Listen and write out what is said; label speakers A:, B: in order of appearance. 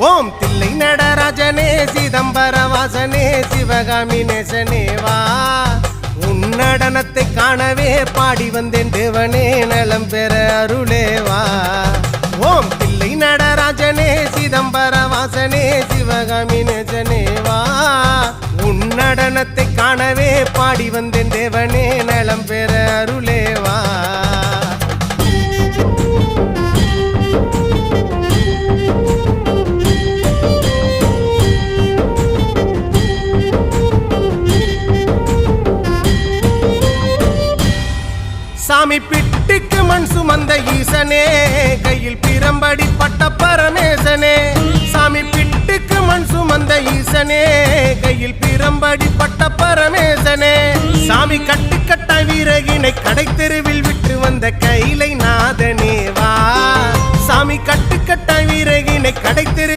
A: ஓம் தில்லை நடராஜனே சிதம்பர வாசனே சிவகாமி நேசனே வா உன் நடனத்தை காணவே பாடி வந்தேன் தேவனே நலம் பெற அருளே வா ஓம் தில்லை நடராஜனே சிதம்பர வாசனே சிவகாமி நேசனே வா உன் நடனத்தை காணவே பாடி வந்தேன் தேவனே நலம் பெற அருளே வா சாமி பிட்டுக்கு மண் சுமந்த ஈசனே கையில் பிரம்படி பட்ட பரமேசனே சாமி பிட்டுக்கு மண் சுமந்த ஈசனே கையில் பிரம்படி பட்ட பரமேசனே சாமி கட்டுக்கட்ட வீரகினை கடை தெருவில் விட்டு வந்த கைலை நாதனே வா சாமி கட்டுக்கட்ட வீரகினை கடை தெரு